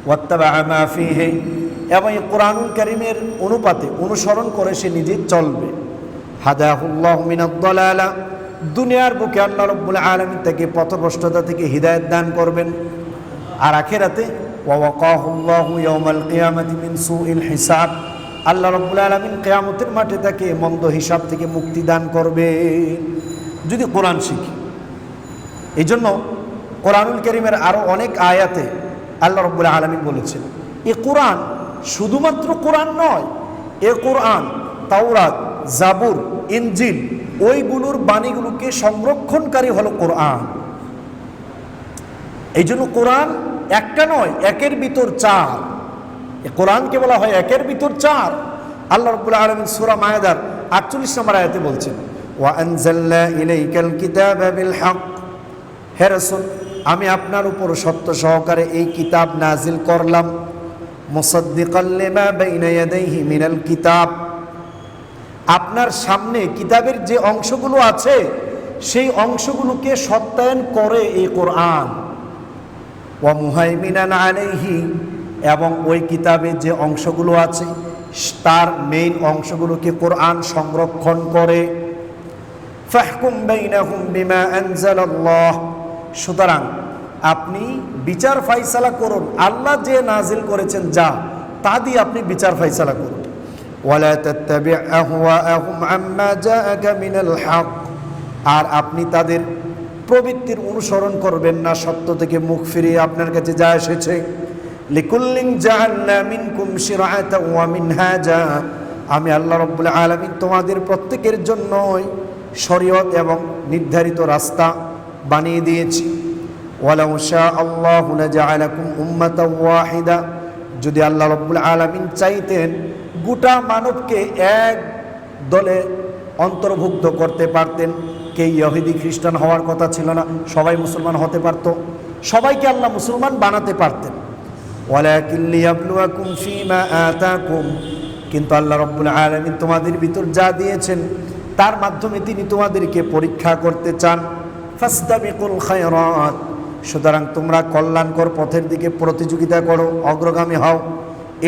ওয়াত্তাবাআ মা ফীহি, এবং এই কোরআনুল কারীমের অনুপাতে অনুসরণ করে সে নিজে চলবে, হাদাহুল্লাহু মিনাদ দালালা, দুনিয়ার বুকে আল্লাহ রাব্বুল আলামিন তাকে পথভ্রষ্টতা থেকে হিদায়াত দান করবেন, আর আখিরাতে ওয়া ওয়াকাহুল্লাহু ইয়াওমাল কিয়ামাতি মিন সুইল হিসাব, আল্লাহ রাব্বুল আলামিন কিয়ামতের মাঠে তাকে মন্দ হিসাব থেকে মুক্তি দান করবে যদি কোরআন শিখে। এই জন্য কোরআনুল কারীমের আরও অনেক আয়াতে আল্লাহ রাব্বুল আলামিন বলেছেন এ কোরআন শুধুমাত্র কোরআন নয়, এ কোরআন তাওরাত, জাবুর, ইনজিল ওইগুলোর বাণীগুলোকে সংরক্ষণকারী হলো কোরআন। এই জন্য কোরআন একটা নয়, একের ভিতর চার। কোরআনকে বলা হয় একের ভিতর চার। আল্লাহ রাব্বুল আলামিন সূরা মায়েদার 48 নম্বর আয়াতে বলছেন, ওয়া আনজালনা ইলাইকাল কিতাবা বিল হক, হে রাসূল আমি আপনার উপর সত্য সহকারে এই কিতাব নাজিল করলাম, মুসাদ্দিকাল লিমা বাইনা ইয়াদাইহি মিনাল কিতাব, আপনার সামনে কিতাবের যে অংশগুলো আছে সেই অংশগুলোকে সত্যায়ন করে এই কোরআন, ওয়া মুহাইমিনান আলাইহি, এবং ওই কিতাবে যে অংশগুলো আছে তার মেইন অংশগুলোকে কোরআন সংরক্ষণ করে। ফাহকুম বাইনাহুম বিমা আনজালাল্লাহ, সুতরাং আপনি বিচার ফাইসালা করুন, আল্লাহ যে নাজিল করেছেন যা তা দিয়ে আপনি বিচার ফাইসালা করুন। ওয়ালা তাত্তাবি আহওয়াআহুম আম্মা জাআকা মিনাল হক, আর আপনি তাদের প্রবৃত্তির অনুসরণ করবেন না সত্য থেকে মুখ ফিরিয়ে আপনার কাছে যা এসেছে। লিকুল্লিন জাআলনা মিনকুম শিরআতাও ওয়া মিনহাজা, আমি আল্লাহ রাব্বুল আলামিন তোমাদের প্রত্যেকের জন্যই শরীয়ত এবং নির্ধারিত রাস্তা বানিয়ে দিয়েছি। ওয়ালাউ শাআল্লাহু লাজাআলাকুম উম্মাতাও ওয়াহিদা, যদি আল্লাহ রাব্বুল আলামিন চাইতেন গোটা মানবকে এক দলে অন্তর্ভুক্ত করতে পারতেন। কে ইহুদি খ্রিস্টান হওয়ার কথা ছিল না, সবাই মুসলমান হতে পারত, সবাইকে আল্লাহ মুসলমান বানাতে পারতেন। ওয়ালাকিন লিয়াবলুয়াকুম ফীমা আতাকুম, কিন্তু আল্লাহ রাব্বুল আলামিন তোমাদের ভিতর যা দিয়েছেন তার মাধ্যমে তিনি তোমাদেরকে পরীক্ষা করতে চান। ফাস্তাবিকুল খায়রাত, সুতরাং তোমরা কল্যাণকর পথের দিকে প্রতিযোগিতা করো, অগ্রগামী হও।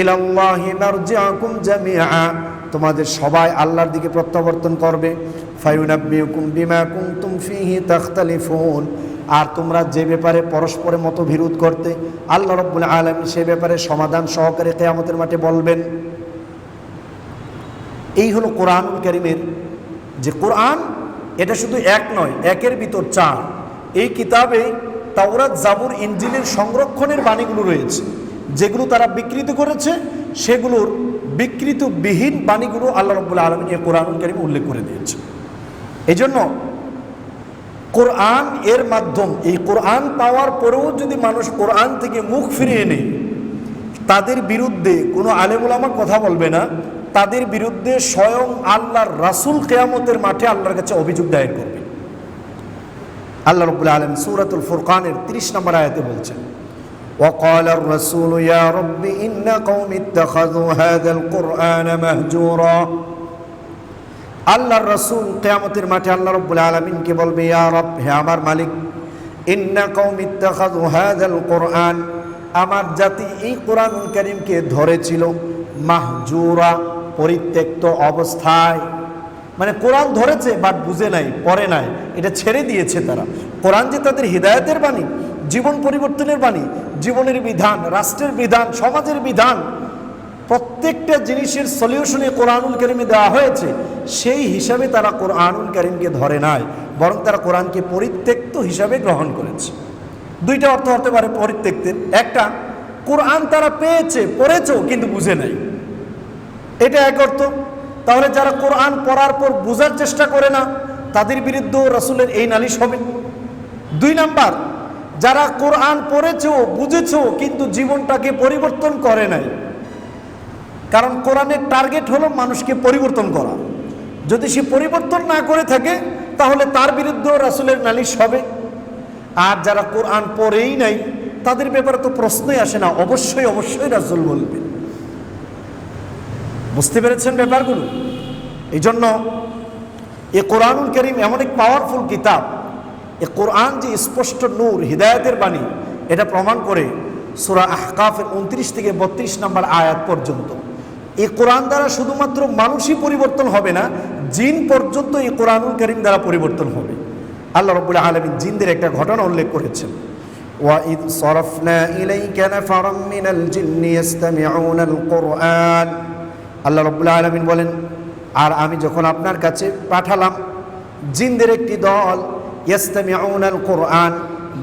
ইলাল্লাহি মারজিউকুম জামিআ, তোমাদের সবাই আল্লাহর দিকে প্রত্যাবর্তন করবে। ফায়ুনাব্বিউকুম বিমা কুনতুম ফীহি তাখতালিফুন, আর তোমরা যে ব্যাপারে পরস্পরের মতবিরোধ করতে আল্লাহ রাব্বুল আলামিন সে ব্যাপারে সমাধান সহকারে কিয়ামতের মাঠে বলবেন। এই হলো কোরআনুল কারীমের যে কোরআন, এটা শুধু এক নয়, একের ভিতর চার। এই কিতাবে তাওরাত, জাবুর, ইনজিলের সংরক্ষণের বাণীগুলো রয়েছে, যেগুলো তারা বিকৃত করেছে সেগুলোর বিকৃতবিহীন বাণীগুলো আল্লাহ রাব্বুল আলামিন এই কোরআনুল কারীমে উল্লেখ করে দিয়েছে। এই জন্য কোরআন এর মাধ্যম, এই কোরআন পাওয়ার পরেও যদি মানুষ কোরআন থেকে মুখ ফিরিয়ে নেয়, তাদের বিরুদ্ধে কোনো আলেম উলামা কথা বলবে না, তাদের বিরুদ্ধে স্বয়ং আল্লাহর রাসূল কিয়ামতের মাঠে আল্লাহর কাছে অভিযোগ দায়ের করবে। আল্লাহ রাব্বুল আলামিন সূরাতুল ফুরকানের 30 নম্বর আয়াতে বলছেন, وقال الرسول يا رب إن قوم اتخذوا هذا القرآن مهجورا, আল্লাহর রাসূল কিয়ামতের মাঠে আল্লাহ রাব্বুল আলামিনকে বলবে, ইয়া রব, হে আমার মালিক, ইন্না কওমি ইত্তাখাযু হাযাল কুরআন, আমার জাতি এই কোরআনুল কারীমকে ধরেছিল মাহজুরা, পরিত্যক্ত অবস্থায়। মানে কোরআন ধরেছে বাট বুঝে নাই, পড়ে নাই, এটা ছেড়ে দিয়েছে তারা। কোরআন যে তাদের হিদায়াতের বাণী, জীবন পরিবর্তনের বাণী, জীবনের বিধান, রাষ্ট্রের বিধান, সমাজের বিধান, প্রত্যেকটা জিনিসের সলিউশনে কোরআনুল কারীমে দেওয়া হয়েছে, সেই হিসাবে তারা কোরআনুল কারীমকে ধরে নাই, বরং তারা কোরআনকে পরিত্যক্ত হিসাবে গ্রহণ করেছে। দুইটা অর্থ হতে পারে পরিত্যক্তের। একটা, কোরআন তারা পেয়েছে, পড়েছেও কিন্তু বুঝে নাই, এটা এক অর্থ। তাহলে যারা কোরআন পড়ার পর বোঝার চেষ্টা করে না, তাদের বিরুদ্ধেও রাসূলের এই নালিশ হবে। দুই নাম্বার, যারা কোরআন পড়েছো, বুঝেছো, কিন্তু জীবনটাকে পরিবর্তন করে নাই। কারণ কোরআনের টার্গেট হলো মানুষকে পরিবর্তন করা। যদি সে পরিবর্তন না করে থাকে তাহলে তার বিরুদ্ধেও রাসূলের নালিশ হবে। আর যারা কোরআন পড়েই নাই তাদের ব্যাপারে তো প্রশ্নই আসে না, অবশ্যই অবশ্যই রাসূল বলবে। বুঝতে পেরেছেন ব্যাপারগুলো? এই জন্য এ কোরআনুল কারীম এমন এক পাওয়ারফুল কিতাব। এ কোরআন যে স্পষ্ট নূর, হিদায়াতের বাণী, এটা প্রমাণ করে সূরা আহকাফের 29 থেকে 32 নম্বর আয়াত পর্যন্ত। এই কোরআন দ্বারা শুধুমাত্র মানুষই পরিবর্তন হবে না, জিন পর্যন্ত এই কোরআনুল কারীম দ্বারা পরিবর্তন হবে। আল্লাহ রাব্বুল আলামিন জিনদের একটা ঘটনা উল্লেখ করেছেন, ওয়াইদ সরফনা ইলাইকা নাফারাম মিনাল জিন্নি ইসতামিউনাল কুরআন। আল্লাহ রাব্বুল আলামিন বলেন, আর আমি যখন আপনার কাছে পাঠালাম জিনদের একটি দল, ইসতামিউনাল কুরআন,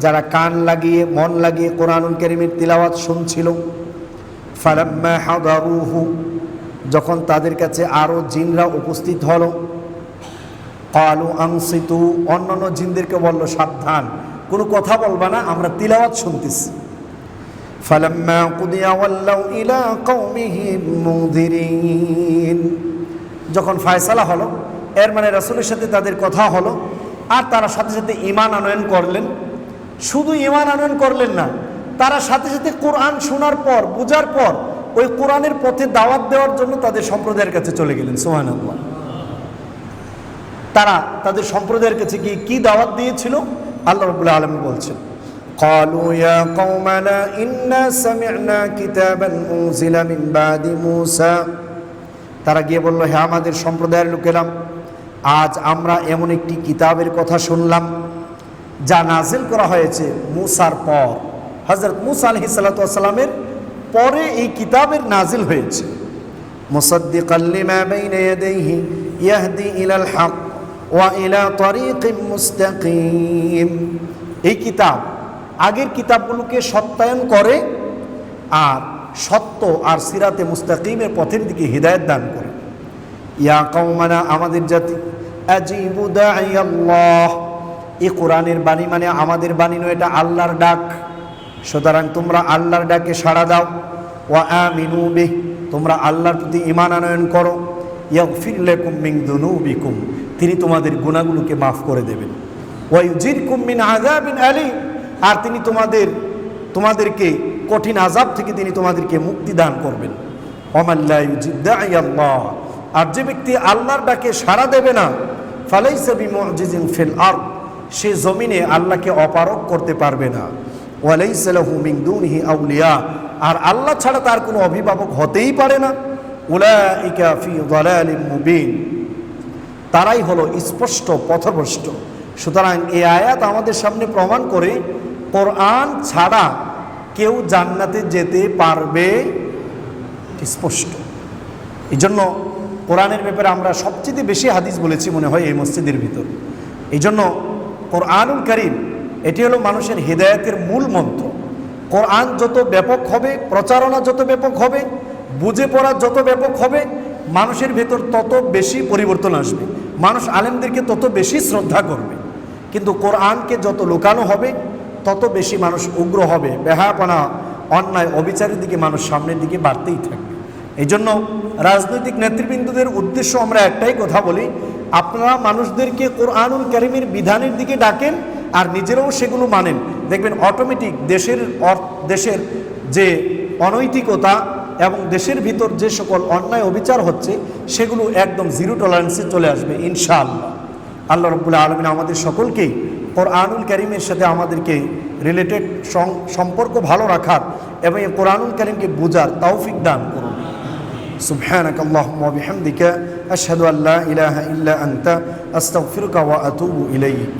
যারা কান লাগিয়ে মন লাগিয়ে কোরআনুল কারীমের তিলাওয়াত শুনছিল। ফালাম্মা হাদারুহু, যখন তাদের কাছে আরও জিনরা উপস্থিত হলো, ক্বালু আনসিতু, অন্যান্য জিনদেরকে বলল সাবধান, কোনো কথা বলবা না, আমরা তিলাওয়াত শুনতেছি। ফালাম্মা কুদিয়া ওয়াল্লাউ ইলা কওমিহিম মুনযিরিন, যখন ফয়সালা হলো, এর মানে রাসূলের সাথে তাদের কথা হলো, আর তারা সাথে সাথে ঈমান আনয়ন করলেন। শুধু ঈমান আনয়ন করলেন না, তারা সাথে সাথে কোরআন শোনার পর, বোঝার পর ওই কোরআনের পথে দাওয়াত দেওয়ার জন্য তাদের সম্প্রদায়ের কাছে চলে গেলেন। সুবহানাল্লাহ। তারা তাদের সম্প্রদায়ের কাছে গিয়ে কি দাওয়াত দিয়েছিল আল্লাহ রাব্বুল আলামিন বলছেন, ক্বালু ইয়া কওমানা ইন্না সামি'না কিতাবান উনজিলা মিন বাদি মূসা। তারা গিয়ে বলল, হে আমাদের সম্প্রদায়ের লোকেরা, আজ আমরা এমন একটি কিতাবের কথা শুনলাম যা নাজিল করা হয়েছে মূসার পর। হযরত মূসা আলাইহিস সালাতু ওয়াস সালামের পরে এই কিতাবের নাজিল হয়েছে। মুসাদ্দিকাল লিমা বাইনা ইয়াদাইহি ইয়াহদি ইলাল হক ওয়া ইলা তরিকিম মুস্তাকিম। এই কিতাব আগের কিতাবগুলোকে সত্যায়ন করে আর সত্য আর সিরাতে মুস্তাকিমের পথের দিকে হিদায়াত দান করে। ইয়া কওমানা, আমাদের জাতি, আজিবু দাঈয়াল্লাহ, এই কোরআনের বাণী মানে আমাদের বাণী নয়, এটা আল্লাহর ডাক। সুতরাং তোমরা আল্লাহর ডাকে সাড়া দাও। ওয়া আমিনু বিহি, তোমরা আল্লাহর প্রতি ঈমান আনয়ন করো। ইয়াগফির লাকুম মিন যুনুবিকুম, তিনি তোমাদের গুনাহগুলোকে মাফ করে দেবেন। ওয়া ইউজিরকুম মিন আযাবিন আলীম, আর তিনি তোমাদেরকে কঠিন আযাব থেকে তিনি তোমাদেরকে মুক্তি দান করবেন। ওয়ামান লা ইউজিব দাঈয়াল্লাহ, আর যে ব্যক্তি আল্লাহর ডাকে সাড়া দেবে না, ফালাইসা বিমুজিজিন ফিল আরদ, সে জমিনে আল্লাহকে অপারগ করতে পারবে না। ওয়ালাইসা লাহু মিন দুনিহি আউলিয়া, আর আল্লাহ ছাড়া তার কোনো অভিভাবক হতেই পারে না। উলাইকা ফি যালালিম মুবিন, তারাই হলো স্পষ্ট পথভ্রষ্ট। সুতরাং এই আয়াত আমাদের সামনে প্রমাণ করে কোরআন ছাড়া কেউ জান্নাতে যেতে পারবে স্পষ্ট। এই জন্য কোরআনের ব্যাপারে আমরা সবচেয়ে বেশি হাদিস বলেছি মনে হয় এই মসজিদের ভিতর। এই জন্য কোরআনুল কারীম এটি হলো মানুষের হিদায়াতের মূল মন্ত্র। কোরআন যত ব্যাপক হবে, প্রচারণা যত ব্যাপক হবে, বুঝে পড়া যত ব্যাপক হবে, মানুষের ভেতর তত বেশি পরিবর্তন আসবে, মানুষ আলেমদেরকে তত বেশি শ্রদ্ধা করবে। কিন্তু কোরআনকে যত লুকানো হবে তত বেশি মানুষ উগ্র হবে, বেহায়াপনা, অন্যায়, অবিচারের দিকে মানুষ সামনের দিকে বাড়তেই থাকবে। এই জন্য রাজনৈতিক নেতৃবৃন্দদের উদ্দেশ্য আমরা একটাই কথা বলি, আপনারা মানুষদেরকে কোরআনুল কারীমের বিধানের দিকে ডাকেন আর নিজেরাও সেগুলো মানেন, দেখবেন অটোমেটিক দেশের যে অনৈতিকতা এবং দেশের ভিতর যে সকল অন্যায় অবিচার হচ্ছে সেগুলো একদম জিরো টলারেন্সে চলে আসবে ইনশাআল্লাহ। আল্লাহ রাব্বুল আলামিন আমাদের সকলকেই কোরআনুল কারীমের সাথে আমাদেরকে রিলেটেড সম্পর্ক ভালো রাখার এবং এই কোরআনুল কারীমকে বোঝার তৌফিক দান করুন। সুবহানাকাল্লাহুম্মা ওয়া বিহামদিকা আশহাদু আল্লা ইলাহা ইল্লা আনতা আস্তাগফিরুকা ওয়া আতুবু ইলাইক।